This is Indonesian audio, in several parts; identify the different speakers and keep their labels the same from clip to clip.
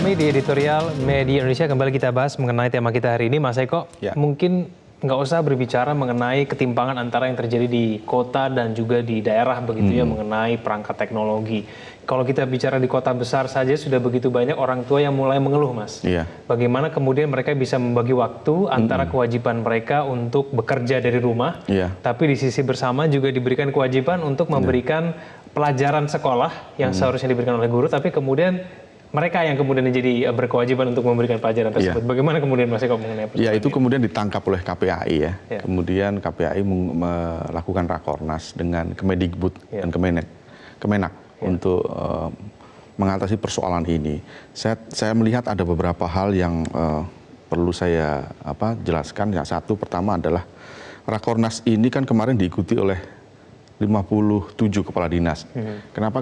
Speaker 1: kami di editorial Media Indonesia. Kembali kita bahas mengenai tema kita hari ini, Mas Eko.
Speaker 2: Ya.
Speaker 1: Mungkin nggak usah berbicara mengenai ketimpangan antara yang terjadi di kota dan juga di daerah begitu ya, mengenai perangkat teknologi. Kalau kita bicara di kota besar saja sudah begitu banyak orang tua yang mulai mengeluh, Mas.
Speaker 2: Iya.
Speaker 1: Bagaimana kemudian mereka bisa membagi waktu antara kewajiban mereka untuk bekerja dari rumah,
Speaker 2: Iya.
Speaker 1: tapi di sisi bersama juga diberikan kewajiban untuk memberikan pelajaran sekolah yang seharusnya diberikan oleh guru, tapi kemudian mereka yang kemudian jadi berkewajiban untuk memberikan pelajaran tersebut.
Speaker 2: Iya.
Speaker 1: Bagaimana kemudian Mas Eko mengenai
Speaker 2: Ya, itu kemudian ditangkap oleh KPAI ya.
Speaker 1: Ya.
Speaker 2: Kemudian KPAI melakukan rakornas dengan Kemendikbud dan Kemenak untuk mengatasi persoalan ini. Saya melihat ada beberapa hal yang perlu saya jelaskan. Yang satu pertama adalah rakornas ini kan kemarin diikuti oleh 57 kepala dinas. Kenapa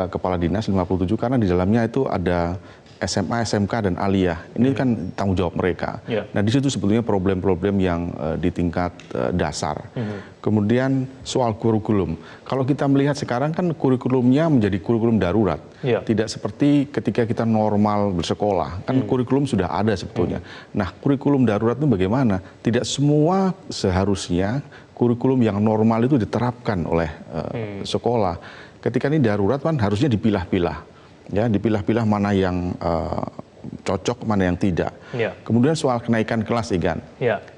Speaker 2: kepala dinas 57? Karena di dalamnya itu ada SMA, SMK, dan aliyah. Ini kan tanggung jawab mereka. Nah, di situ sebetulnya problem-problem yang di tingkat dasar. Kemudian soal kurikulum. Kalau kita melihat sekarang kan kurikulumnya menjadi kurikulum darurat. Tidak seperti ketika kita normal bersekolah. Kan kurikulum sudah ada sebetulnya. Nah, kurikulum darurat itu bagaimana? Tidak semua seharusnya kurikulum yang normal itu diterapkan oleh sekolah. Ketika ini darurat kan harusnya dipilah-pilah, ya, dipilah-pilah mana yang cocok, mana yang tidak. Kemudian soal kenaikan kelas, Igan.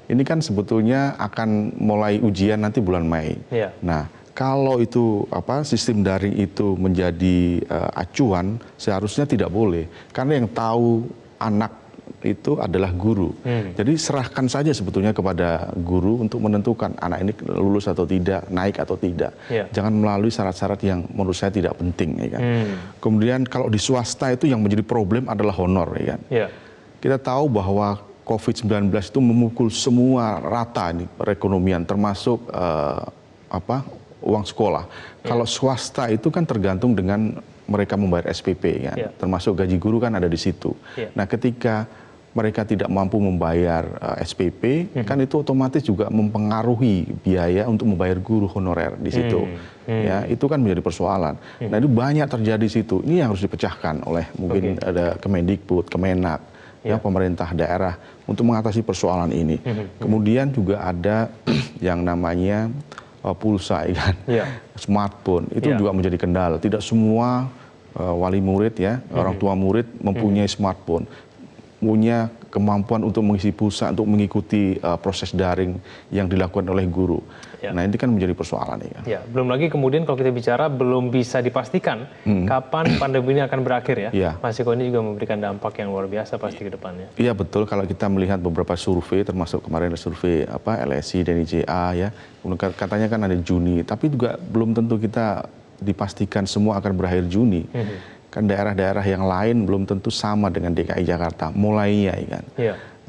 Speaker 2: Ini kan sebetulnya akan mulai ujian nanti bulan Mei. Nah, kalau itu sistem daring itu menjadi acuan, seharusnya tidak boleh, karena yang tahu anak itu adalah guru. Jadi serahkan saja sebetulnya kepada guru untuk menentukan anak ini lulus atau tidak, naik atau tidak. Jangan melalui syarat-syarat yang menurut saya tidak penting. Ya kan? Kemudian kalau di swasta itu yang menjadi problem adalah honor. Ya kan? Kita tahu bahwa COVID-19 itu memukul semua rata ini perekonomian, termasuk uang sekolah. Kalau swasta itu kan tergantung dengan mereka membayar SPP, kan? Termasuk gaji guru kan ada di situ. Nah, ketika mereka tidak mampu membayar SPP, kan itu otomatis juga mempengaruhi biaya untuk membayar guru honorer di situ. Ya, itu kan menjadi persoalan. Nah, itu banyak terjadi di situ. Ini yang harus dipecahkan oleh mungkin ada Kemendikbud, Kemenak, ya, pemerintah daerah untuk mengatasi persoalan ini. Kemudian juga ada yang namanya pulsa, kan? Smartphone, itu juga menjadi kendala. Tidak semua wali murid, ya, orang tua murid mempunyai smartphone, punya kemampuan untuk mengisi pulsa, untuk mengikuti proses daring yang dilakukan oleh guru. Nah, ini kan menjadi persoalan. Ya.
Speaker 1: Belum lagi kemudian kalau kita bicara belum bisa dipastikan kapan pandemi ini akan berakhir, ya. Mas Eko, ini juga memberikan dampak yang luar biasa pasti ke depannya. Iya,
Speaker 2: betul. Kalau kita melihat beberapa survei, termasuk kemarin ada survei LSI dan IJA, ya, katanya kan ada Juni, tapi juga belum tentu kita dipastikan semua akan berakhir Juni. Kan daerah-daerah yang lain belum tentu sama dengan DKI Jakarta mulainya, kan.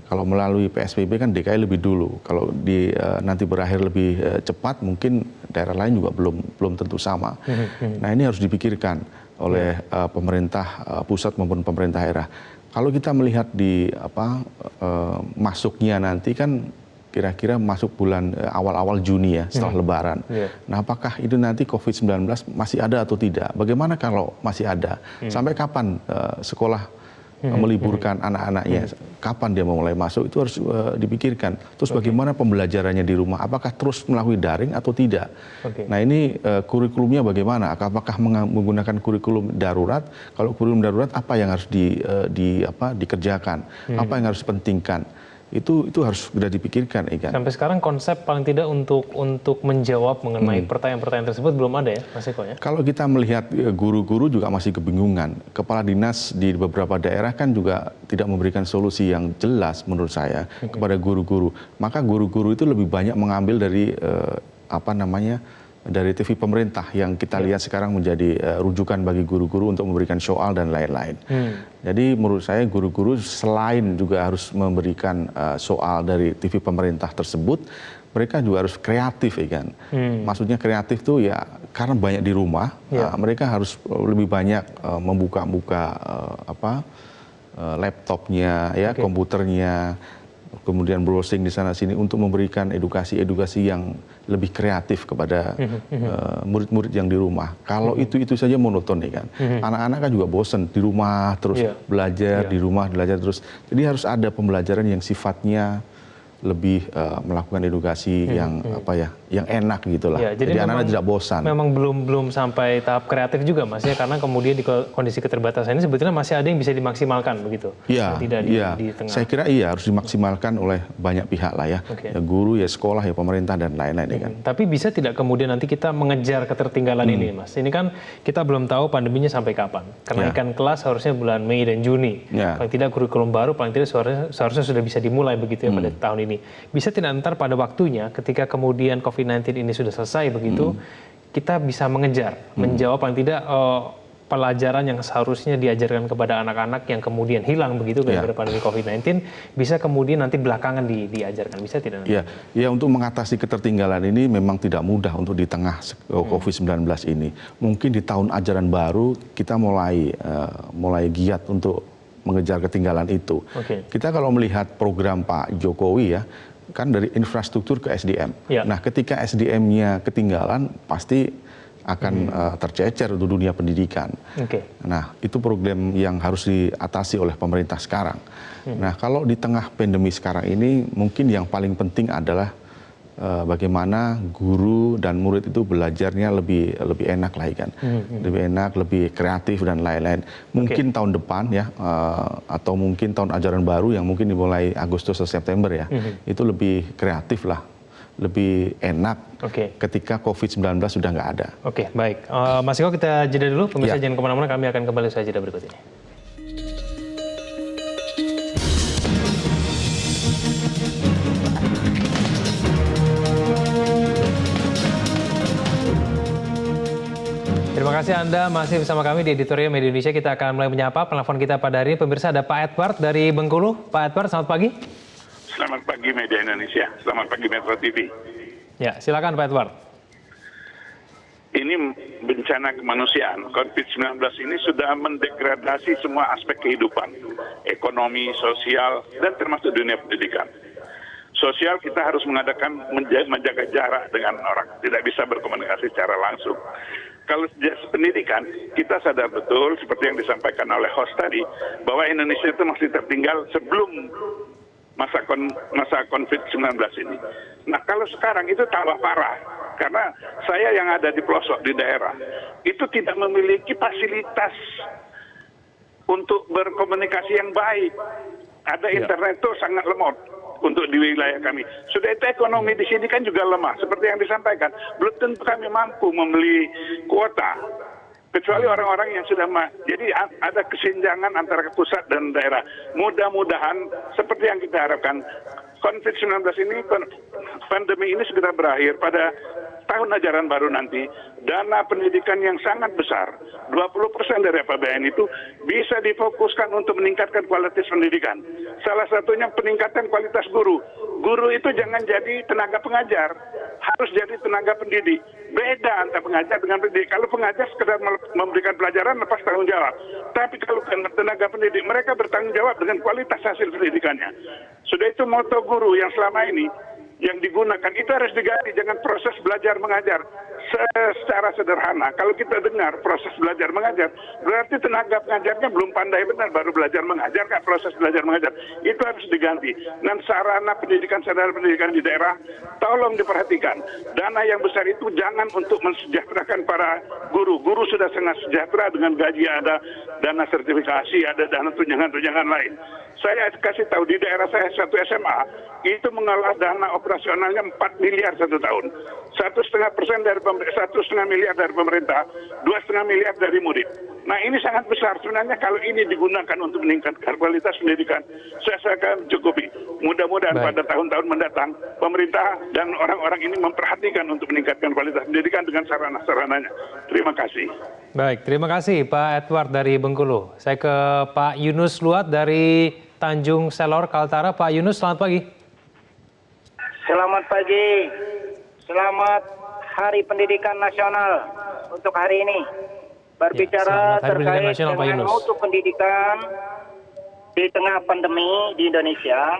Speaker 2: Kalau melalui PSBB kan DKI lebih dulu. Kalau nanti berakhir lebih cepat, mungkin daerah lain juga belum tentu sama. Nah, ini harus dipikirkan oleh pemerintah pusat maupun pemerintah daerah. Kalau kita melihat di masuknya nanti kan kira-kira masuk bulan awal-awal Juni, ya, setelah Lebaran. Nah, apakah itu nanti COVID-19 masih ada atau tidak? Bagaimana kalau masih ada? Sampai kapan sekolah meliburkan anak-anaknya? Kapan dia mau mulai masuk? Itu harus dipikirkan. Terus bagaimana pembelajarannya di rumah? Apakah terus melalui daring atau tidak? Nah, ini kurikulumnya bagaimana? Apakah menggunakan kurikulum darurat? Kalau kurikulum darurat, apa yang harus dikerjakan? Apa yang harus dipentingkan? Itu harus sudah dipikirkan, kan?
Speaker 1: Sampai sekarang konsep paling tidak untuk menjawab mengenai pertanyaan-pertanyaan tersebut belum ada, ya, Mas Eko, ya? Kalau
Speaker 2: kita melihat guru-guru juga masih kebingungan. Kepala dinas di beberapa daerah kan juga tidak memberikan solusi yang jelas menurut saya kepada guru-guru. Maka guru-guru itu lebih banyak mengambil dari dari TV pemerintah yang kita lihat sekarang menjadi rujukan bagi guru-guru untuk memberikan soal dan lain-lain. Jadi menurut saya guru-guru selain juga harus memberikan soal dari TV pemerintah tersebut, mereka juga harus kreatif, kan. Maksudnya kreatif tuh ya karena banyak di rumah, mereka harus lebih banyak membuka-buka laptopnya, ya, komputernya. kemudian browsing di sana sini untuk memberikan edukasi yang lebih kreatif kepada murid-murid yang di rumah. Kalau itu saja monoton nih kan. Anak-anak kan juga bosen di rumah terus belajar, di rumah belajar terus. Jadi harus ada pembelajaran yang sifatnya lebih melakukan edukasi yang enak gitulah.
Speaker 1: Ya,
Speaker 2: jadi anak-anak tidak bosan.
Speaker 1: Memang belum sampai tahap kreatif juga Mas ya, karena kemudian di kondisi keterbatasan ini sebetulnya masih ada yang bisa dimaksimalkan begitu.
Speaker 2: Iya. Di tengah. Saya kira harus dimaksimalkan oleh banyak pihak lah ya. Ya guru, ya sekolah, ya pemerintah dan lain-lain kan.
Speaker 1: Tapi bisa tidak kemudian nanti kita mengejar ketertinggalan ini Mas? Ini kan kita belum tahu pandeminya sampai kapan. Kenaikan kelas harusnya bulan Mei dan Juni. Paling tidak kurikulum baru paling tidak seharusnya sudah bisa dimulai begitu ya pada tahun ini. Bisa tidak ntar pada waktunya ketika kemudian COVID-19 ini sudah selesai begitu, kita bisa menjawab paling tidak pelajaran yang seharusnya diajarkan kepada anak-anak yang kemudian hilang begitu gara-gara pandemi COVID-19, bisa kemudian nanti belakangan diajarkan, bisa tidak?
Speaker 2: Ya, untuk mengatasi ketertinggalan ini memang tidak mudah untuk di tengah COVID-19 ini. Mungkin di tahun ajaran baru kita mulai giat untuk mengejar ketinggalan itu. Kita kalau melihat program Pak Jokowi ya, kan dari infrastruktur ke SDM. Nah, ketika SDM-nya ketinggalan, pasti akan tercecer untuk dunia pendidikan. Nah, itu program yang harus diatasi oleh pemerintah sekarang. Nah, kalau di tengah pandemi sekarang ini, mungkin yang paling penting adalah bagaimana guru dan murid itu belajarnya lebih enak lah kan, lebih enak, lebih kreatif dan lain-lain. Mungkin tahun depan ya, atau mungkin tahun ajaran baru yang mungkin dimulai Agustus atau September ya, itu lebih kreatif lah, lebih enak ketika COVID-19 sudah nggak ada.
Speaker 1: Baik. Mas Eko, kita jeda dulu. Pemirsa jangan kemana-mana, kami akan kembali usai jeda berikut ini. Terima kasih Anda masih bersama kami di Editorial Media Indonesia. Kita akan mulai menyapa penelpon kita pada hari ini. Pemirsa, ada Pak Edward dari Bengkulu. Pak Edward, selamat pagi.
Speaker 3: Selamat pagi Media Indonesia. Selamat pagi Metro TV.
Speaker 1: Ya, silakan Pak Edward.
Speaker 3: Ini bencana kemanusiaan. COVID-19 ini sudah mendegradasi semua aspek kehidupan. Ekonomi, sosial, dan termasuk dunia pendidikan. Sosial kita harus menjaga jarak dengan orang. Tidak bisa berkomunikasi secara langsung. Kalau pendidikan, kita sadar betul seperti yang disampaikan oleh host tadi, bahwa Indonesia itu masih tertinggal sebelum masa COVID-19 ini. Nah, kalau sekarang itu tambah parah, karena saya yang ada di pelosok di daerah, itu tidak memiliki fasilitas untuk berkomunikasi yang baik. Ada internet itu sangat lemot untuk di wilayah kami. Sudah itu ekonomi di sini kan juga lemah, seperti yang disampaikan. Belum tentu kami mampu membeli kuota, kecuali orang-orang yang sudah jadi ada kesenjangan antara pusat dan daerah. Mudah-mudahan seperti yang kita harapkan, COVID-19 ini, pandemi ini segera berakhir pada tahun ajaran baru nanti. Dana pendidikan yang sangat besar, 20% dari APBN itu bisa difokuskan untuk meningkatkan kualitas pendidikan. Salah satunya peningkatan kualitas guru. Guru itu jangan jadi tenaga pengajar, harus jadi tenaga pendidik. Beda antara pengajar dengan pendidik. Kalau pengajar sekedar memberikan pelajaran lepas tanggung jawab. Tapi kalau tenaga pendidik, mereka bertanggung jawab dengan kualitas hasil pendidikannya. Sudah itu moto guru yang selama ini yang digunakan itu harus diganti, jangan proses belajar mengajar secara sederhana. Kalau kita dengar proses belajar mengajar, berarti tenaga pengajarnya belum pandai benar, baru belajar mengajar kan, proses belajar mengajar itu harus diganti. Dan sarana pendidikan di daerah tolong diperhatikan. Dana yang besar itu jangan untuk mensejahterakan para guru. Guru sudah sangat sejahtera dengan gaji, ada dana sertifikasi, ada dana tunjangan-tunjangan lain. Saya kasih tahu di daerah saya satu SMA itu mengelola dana operasionalnya 4 miliar satu tahun. 1,5% dari 1,5 miliar dari pemerintah, 2,5 miliar dari murid. Nah, ini sangat besar sebenarnya. Kalau ini digunakan untuk meningkatkan kualitas pendidikan, saya akan cukupi. Mudah-mudahan pada tahun-tahun mendatang pemerintah dan orang-orang ini memperhatikan untuk meningkatkan kualitas pendidikan dengan sarana-sarananya. Terima kasih.
Speaker 1: Baik, terima kasih Pak Edward dari Bengkulu. Saya ke Pak Yunus Luat dari Tanjung Selor, Kaltara. Pak Yunus, selamat pagi.
Speaker 4: Selamat pagi. Selamat Hari Pendidikan Nasional untuk hari ini. Berbicara terkait dengan mutu pendidikan di tengah pandemi di Indonesia,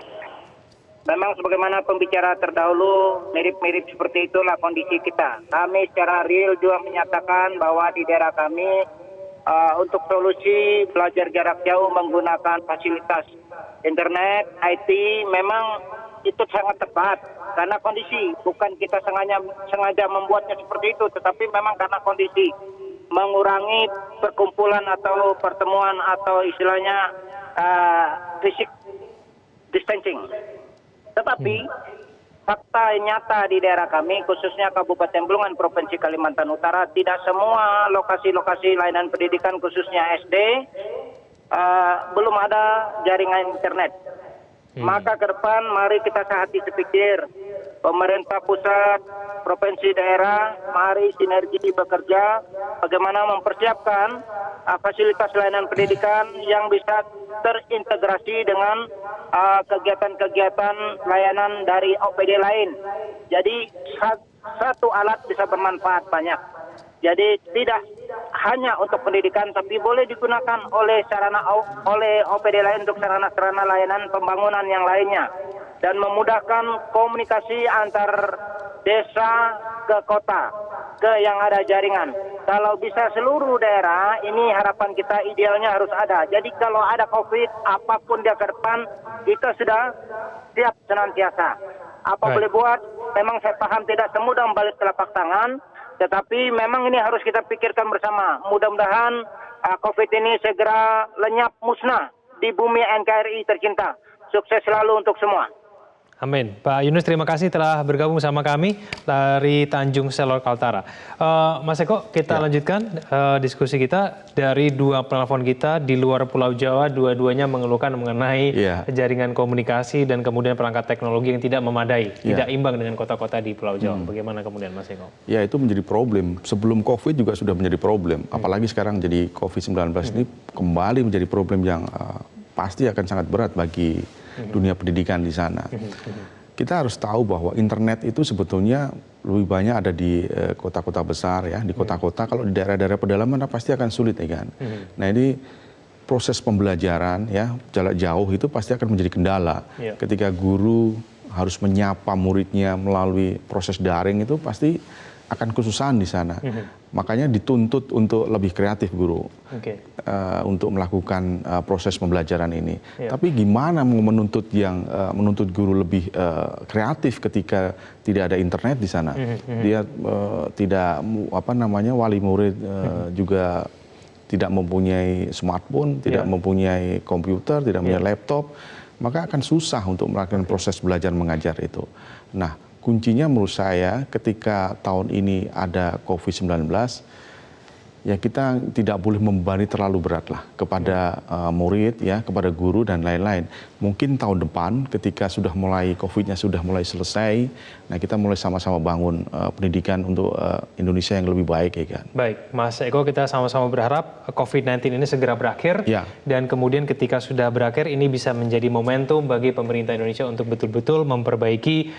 Speaker 4: Memang sebagaimana pembicara terdahulu, mirip-mirip seperti itulah kondisi kita. Kami secara real juga menyatakan bahwa di daerah kami untuk solusi belajar jarak jauh menggunakan fasilitas internet, IT, memang itu sangat tepat. Karena kondisi, bukan kita sengaja membuatnya seperti itu, tetapi memang karena kondisi. Mengurangi perkumpulan atau pertemuan atau istilahnya fisik distancing. Tetapi fakta nyata di daerah kami, khususnya Kabupaten Bulungan, Provinsi Kalimantan Utara, tidak semua lokasi-lokasi layanan pendidikan, khususnya SD, belum ada jaringan internet. Maka ke depan mari kita sehati sepikir, pemerintah pusat, provinsi daerah, mari sinergi bekerja bagaimana mempersiapkan fasilitas layanan pendidikan yang bisa terintegrasi dengan kegiatan-kegiatan layanan dari OPD lain. Jadi satu alat bisa bermanfaat banyak. Jadi tidak hanya untuk pendidikan, tapi boleh digunakan oleh OPD lain untuk sarana-sarana layanan pembangunan yang lainnya, dan memudahkan komunikasi antar desa ke kota, ke yang ada jaringan. Kalau bisa seluruh daerah, ini harapan kita idealnya harus ada. Jadi kalau ada COVID, apapun dia ke depan, kita sudah siap senantiasa. Apa boleh buat, memang saya paham tidak semudah membalik telapak tangan, tetapi memang ini harus kita pikirkan bersama. Mudah-mudahan COVID ini segera lenyap musnah di bumi NKRI tercinta. Sukses selalu untuk semua.
Speaker 1: Amin. Pak Yunus, terima kasih telah bergabung sama kami dari Tanjung Selor, Kaltara. Mas Eko, kita lanjutkan diskusi kita. Dari dua penelpon kita di luar Pulau Jawa, dua-duanya mengeluhkan mengenai jaringan komunikasi dan kemudian perangkat teknologi yang tidak memadai, tidak imbang dengan kota-kota di Pulau Jawa. Bagaimana kemudian, Mas Eko?
Speaker 2: Ya, itu menjadi problem. Sebelum COVID juga sudah menjadi problem. Apalagi sekarang jadi COVID-19 ini kembali menjadi problem yang pasti akan sangat berat bagi dunia pendidikan di sana. Kita harus tahu bahwa internet itu sebetulnya lebih banyak ada di kota-kota besar ya, di kota-kota. Kalau di daerah-daerah pedalaman pasti akan sulit ya kan. Nah, ini proses pembelajaran ya, jarak jauh itu pasti akan menjadi kendala. Ketika guru harus menyapa muridnya melalui proses daring itu pasti akan kesusahan di sana. Makanya dituntut untuk lebih kreatif guru untuk melakukan proses pembelajaran ini. Tapi gimana mau menuntut guru lebih kreatif ketika tidak ada internet di sana? Dia tidak wali murid juga tidak mempunyai smartphone, tidak mempunyai komputer, tidak mempunyai laptop, maka akan susah untuk melakukan proses belajar mengajar itu. Nah, kuncinya menurut saya ketika tahun ini ada COVID-19, ya kita tidak boleh membebani terlalu berat lah kepada murid ya, kepada guru dan lain-lain. Mungkin tahun depan ketika sudah mulai COVID-nya sudah mulai selesai, nah kita mulai sama-sama bangun pendidikan untuk Indonesia yang lebih baik ya kan.
Speaker 1: Baik, Mas Eko, kita sama-sama berharap COVID-19 ini segera berakhir dan kemudian ketika sudah berakhir ini bisa menjadi momentum bagi pemerintah Indonesia untuk betul-betul memperbaiki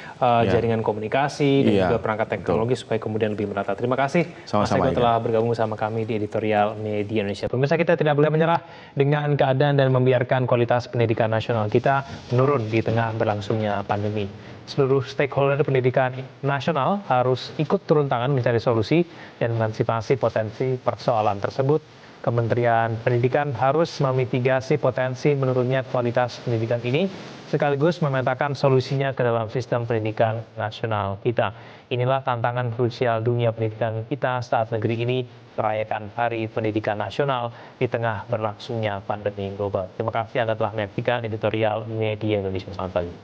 Speaker 1: jaringan komunikasi dan juga perangkat teknologi supaya kemudian lebih merata. Terima kasih Mas Eko telah bergabung sama kami di editorial Media Indonesia. Pemirsa, kita tidak boleh menyerah dengan keadaan dan membiarkan kualitas pendidikan nasional kita menurun di tengah berlangsungnya pandemi. Seluruh stakeholder pendidikan nasional harus ikut turun tangan mencari solusi dan mengantisipasi potensi persoalan tersebut. Kementerian Pendidikan harus memitigasi potensi menurunnya kualitas pendidikan ini, sekaligus memetakan solusinya ke dalam sistem pendidikan nasional kita. Inilah tantangan krusial dunia pendidikan kita saat negeri ini merayakan Hari Pendidikan Nasional di tengah berlangsungnya pandemi global. Terima kasih Anda telah menyaksikan editorial Media Indonesia. Selamat pagi.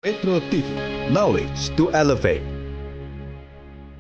Speaker 5: Metro TV, knowledge to elevate.